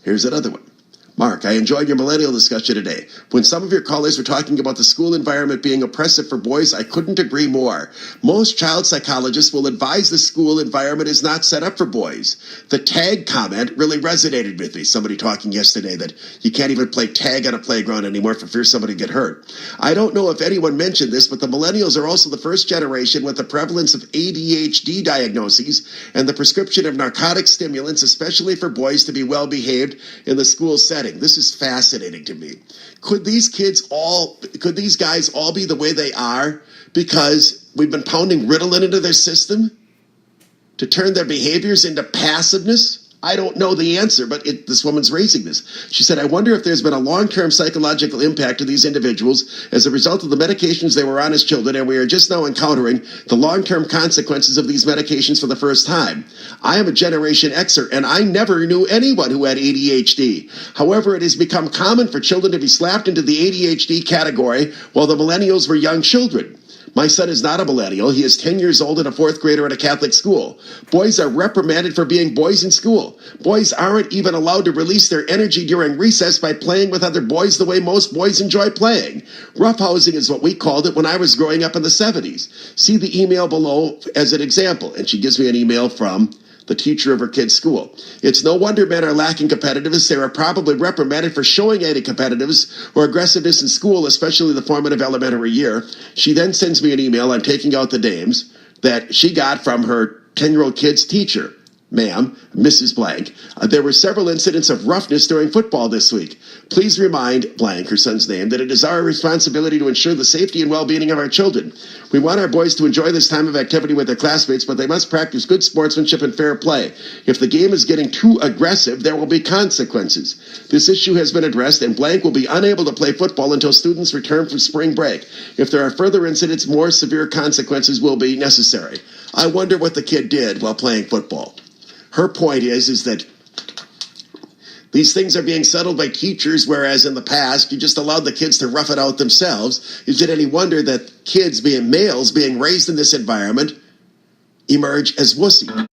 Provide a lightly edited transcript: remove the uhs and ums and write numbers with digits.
Here's another one. Mark, I enjoyed your millennial discussion today. When some of your callers were talking about the school environment being oppressive for boys, I couldn't agree more. Most child psychologists will advise the school environment is not set up for boys. The tag comment really resonated with me. Somebody talking yesterday that you can't even play tag on a playground anymore for fear somebody get hurt. I don't know if anyone mentioned this, but the millennials are also the first generation with the prevalence of ADHD diagnoses and the prescription of narcotic stimulants, especially for boys to be well behaved in the school setting. This is fascinating to me. Could these guys all be the way they are because we've been pounding Ritalin into their system to turn their behaviors into passiveness? I don't know the answer, but this woman's raising this. She said, I wonder if there's been a long-term psychological impact to these individuals as a result of the medications they were on as children, and we are just now encountering the long-term consequences of these medications for the first time. I am a Generation Xer, and I never knew anyone who had ADHD. However, it has become common for children to be slapped into the ADHD category while the millennials were young children. My son is not a millennial. He is 10 years old and a fourth grader at a Catholic school. Boys are reprimanded for being boys in school. Boys aren't even allowed to release their energy during recess by playing with other boys the way most boys enjoy playing. Roughhousing is what we called it when I was growing up in the 70s. See the email below as an example. And she gives me an email from the teacher of her kid's school. It's no wonder men are lacking competitiveness. They are probably reprimanded for showing any competitiveness or aggressiveness in school, especially the formative elementary year. She then sends me an email, I'm taking out the names, that she got from her 10-year-old kid's teacher. Ma'am, Mrs. Blank, there were several incidents of roughness during football this week. Please remind Blank, her son's name, that it is our responsibility to ensure the safety and well-being of our children. We want our boys to enjoy this time of activity with their classmates, but they must practice good sportsmanship and fair play. If the game is getting too aggressive, there will be consequences. This issue has been addressed, and Blank will be unable to play football until students return from spring break. If there are further incidents, more severe consequences will be necessary. I wonder what the kid did while playing football. Her point is that these things are being settled by teachers, whereas in the past, you just allowed the kids to rough it out themselves. Is it any wonder that kids, being males, being raised in this environment, emerge as wussy?